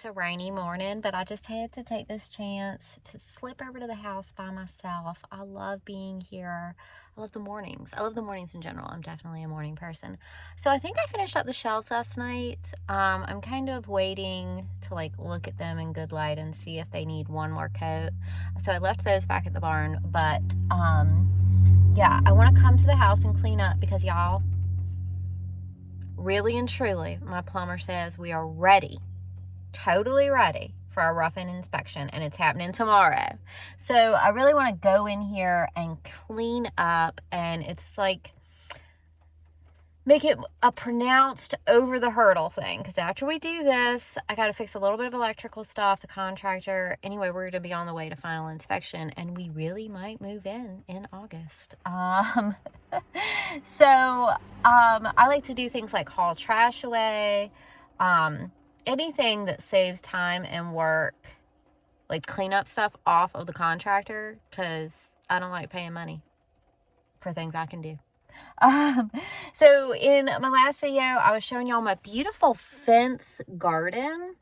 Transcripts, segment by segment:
It's a rainy morning, but I just had to take this chance to slip over to the house by myself. I love being here. I love the mornings. I love the mornings in general. I'm definitely a morning person. So I think I finished up the shelves last night. I'm kind of waiting to like look at them in good light and see if they need one more coat. So I left those back at the barn, but yeah, I want to come to the house and clean up because y'all, really and truly, my plumber says we are ready, totally ready for a rough-in inspection, and it's happening tomorrow. So I really want to go in here and clean up, and it's like make it a pronounced over the hurdle thing, because after we do this, I got to fix a little bit of electrical stuff, the contractor. Anyway, we're going to be on the way to final inspection, and we really might move in August. So I like to do things like haul trash away, anything that saves time and work, like clean up stuff off of the contractor, because I don't like paying money for things I can do. So in my last video, I was showing y'all my beautiful fence garden,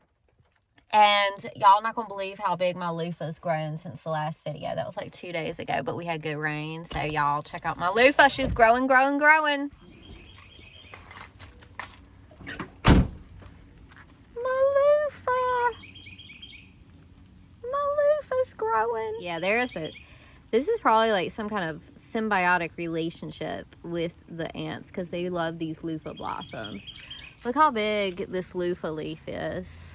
and y'all not gonna believe how big my loofah's grown since the last video. That was like 2 days ago, but we had good rain. So y'all check out my loofah. She's growing. My loofah's growing. Yeah, there's it. This is probably like some kind of symbiotic relationship with the ants, because they love these loofah blossoms. Look how big this loofah leaf is.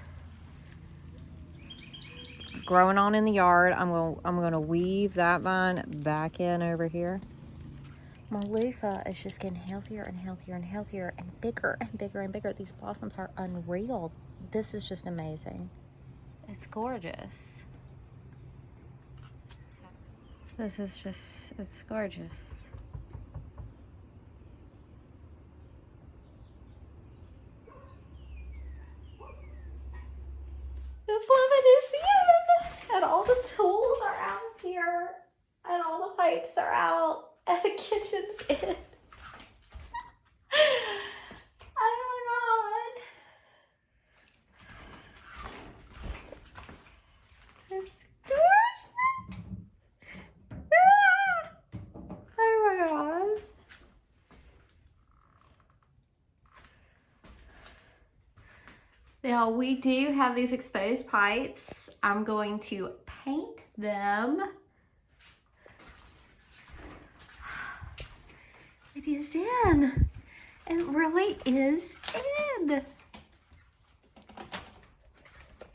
Growing on in the yard. I'm gonna weave that vine back in over here. My loofah is just getting healthier and healthier and healthier and bigger and bigger and bigger. These blossoms are unreal. This is just amazing. It's gorgeous. This is just, it's gorgeous. The plumbing is in, and all the tools are out here, and all the pipes are out, and the kitchen's in. Oh my God. It's gorgeous. Oh my God. Now we do have these exposed pipes. I'm going to paint them. It is in. It really is in.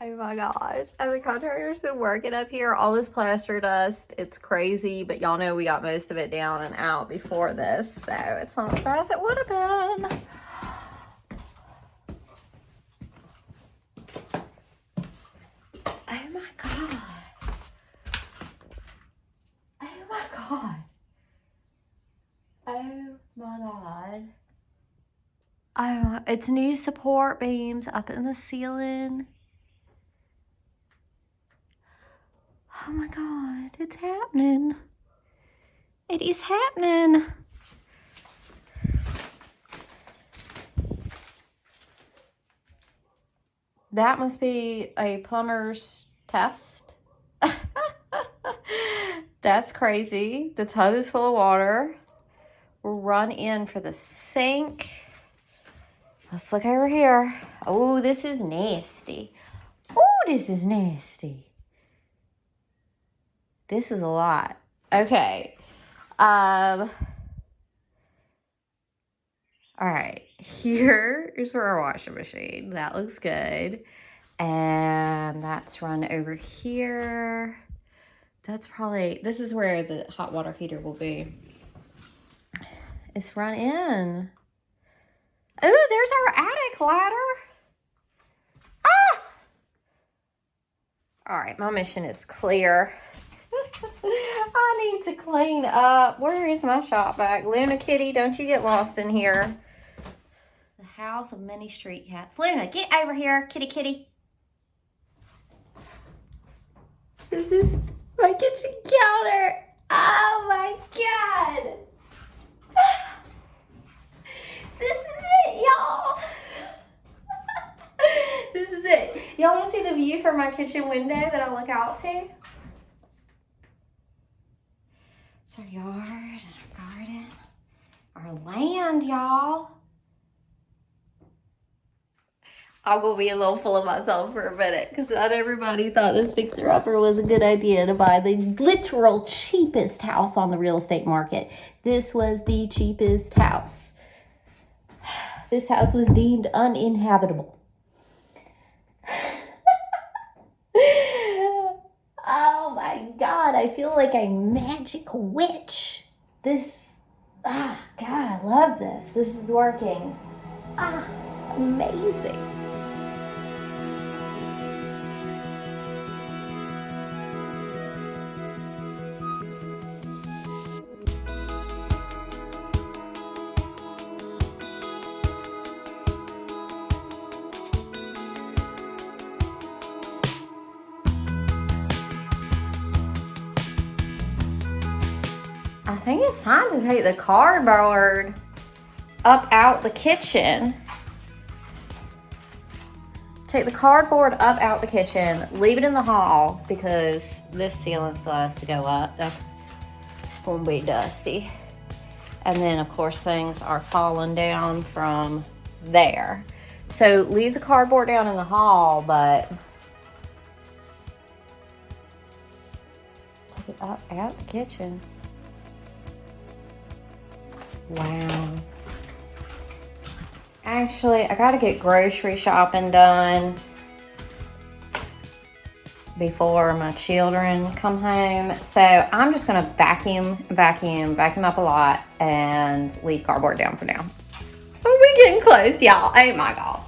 Oh my God. And the contractor's been working up here. All this plaster dust. It's crazy, but y'all know we got most of it down and out before this, so it's not as bad as it would have been. Oh my God. Oh my God. Oh my God. It's new support beams up in the ceiling. Oh my God, it's happening. It is happening. That must be a plumber's test. That's crazy. The tub is full of water. We'll run in for the sink. Let's look over here. Oh, this is nasty. Oh, this is nasty. This is a lot. Okay. All right. Here is for our washing machine. That looks good. And that's run over here. That's probably, this is where the hot water heater will be. It's run in. Oh, there's our attic ladder. Ah! All right, my mission is clear. I need to clean up. Where is my shop vac? Luna Kitty, don't you get lost in here. The house of many street cats. Luna, get over here, kitty kitty. This is my kitchen counter. Oh my God. This is it, y'all. This is it. Y'all want to see the view from my kitchen window that I look out to? It's our yard and our garden, our land, y'all. I'm going to be a little full of myself for a minute because not everybody thought this fixer-upper was a good idea to buy the literal cheapest house on the real estate market. This was the cheapest house. This house was deemed uninhabitable. Oh my God, I feel like a magic witch. God, I love this. This is working. Amazing. I think it's time to take the cardboard up out the kitchen. Take the cardboard up out the kitchen, leave it in the hall because this ceiling still has to go up. That's gonna be dusty. And then of course things are falling down from there. So leave the cardboard down in the hall, but take it up out the kitchen. Wow. Actually, I gotta get grocery shopping done before my children come home. So I'm just gonna vacuum up a lot and leave cardboard down for now. But we getting close, y'all. Oh my God.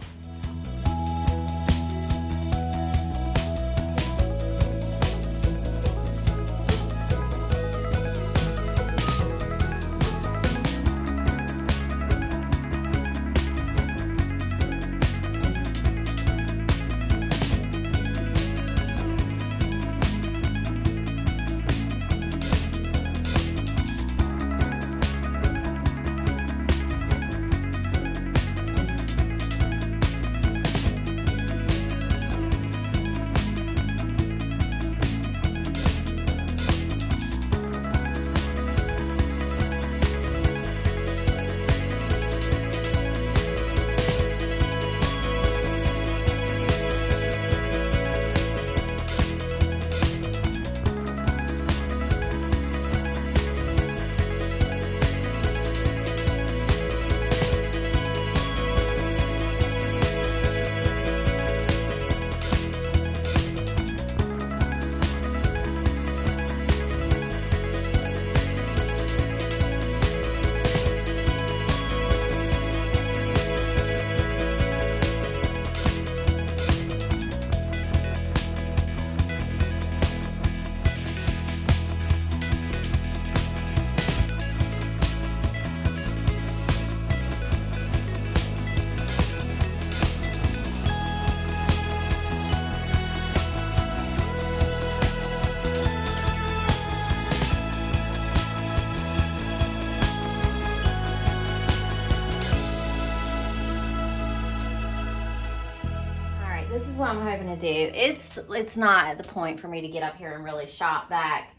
This is what I'm hoping to do. It's not at the point for me to get up here and really shop back.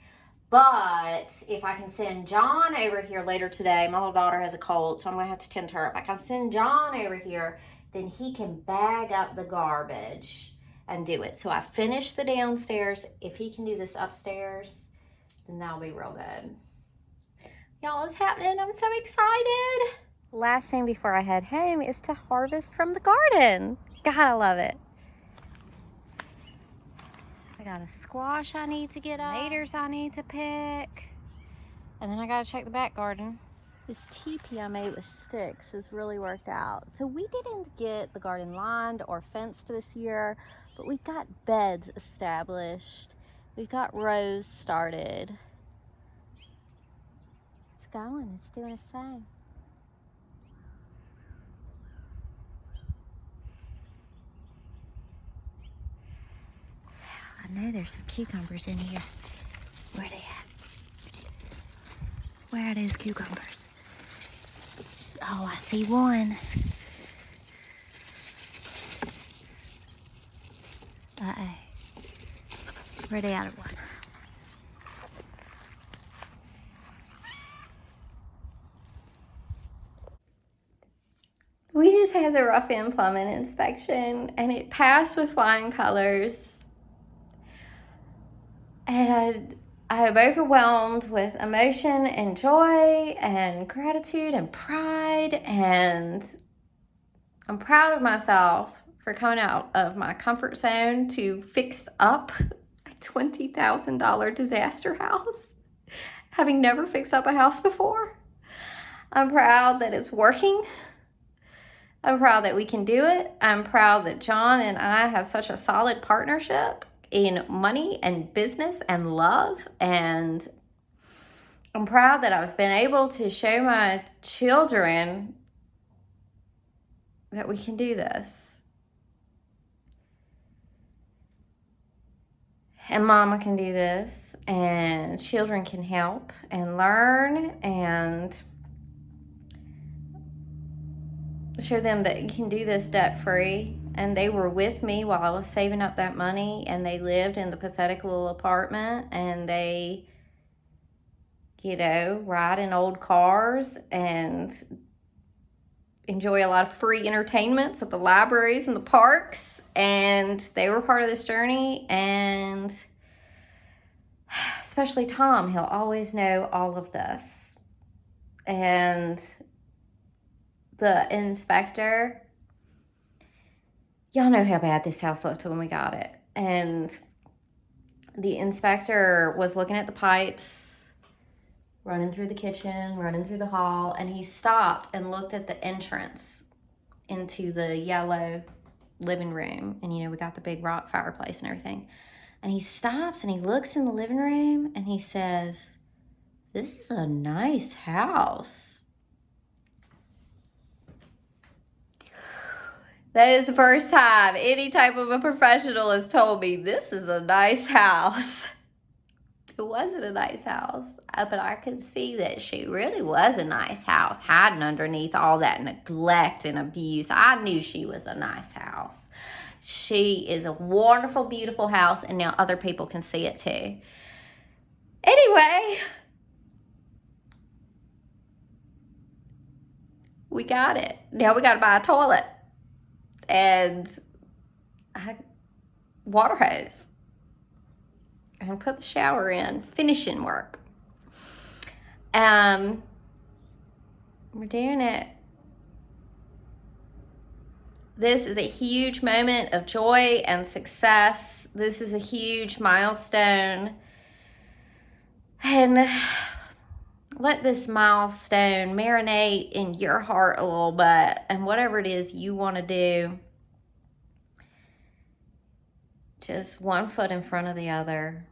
But if I can send John over here later today, my little daughter has a cold, so I'm going to have to tend to her. If I can send John over here, then he can bag up the garbage and do it. So I finished the downstairs. If he can do this upstairs, then that'll be real good. Y'all, it's happening. I'm so excited. Last thing before I head home is to harvest from the garden. God, I love it. I got a squash I need to get up, tomatoes I need to pick, and then I gotta check the back garden. This teepee I made with sticks has really worked out. So we didn't get the garden lined or fenced this year, but we've got beds established. We've got rows started. It's going, it's doing its thing. I know there's some cucumbers in here. Where are they at? Where are those cucumbers? Oh, I see one. Ready out of one. We just had the rough-in plumbing inspection, and it passed with flying colors. And I am overwhelmed with emotion and joy and gratitude and pride, and I'm proud of myself for coming out of my comfort zone to fix up a $20,000 disaster house, having never fixed up a house before. I'm proud that it's working. I'm proud that we can do it. I'm proud that John and I have such a solid partnership in money and business and love. And I'm proud that I've been able to show my children that we can do this. And mama can do this, and children can help and learn and show them that you can do this debt-free. And they were with me while I was saving up that money, and they lived in the pathetic little apartment, and they, you know, ride in old cars and enjoy a lot of free entertainments at the libraries and the parks. And they were part of this journey, and especially Tom, he'll always know all of this. And the inspector, y'all know how bad this house looked when we got it. And the inspector was looking at the pipes, running through the kitchen, running through the hall, and he stopped and looked at the entrance into the yellow living room. And, you know, we got the big rock fireplace and everything. And he stops and he looks in the living room and he says, "This is a nice house." That is the first time any type of a professional has told me, "This is a nice house." It wasn't a nice house, but I could see that she really was a nice house, hiding underneath all that neglect and abuse. I knew she was a nice house. She is a wonderful, beautiful house, and now other people can see it too. Anyway, we got it. Now we got to buy a toilet and a water hose and put the shower in. Finishing work. We're doing it. This is a huge moment of joy and success. This is a huge milestone. And let this milestone marinate in your heart a little bit, and whatever it is you want to do, just one foot in front of the other,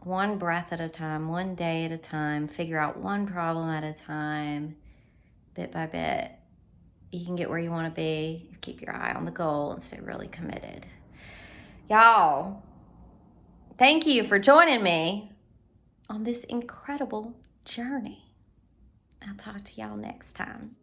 one breath at a time, one day at a time, figure out one problem at a time, bit by bit. You can get where you want to be. Keep your eye on the goal and stay really committed. Y'all, thank you for joining me on this incredible journey. I'll talk to y'all next time.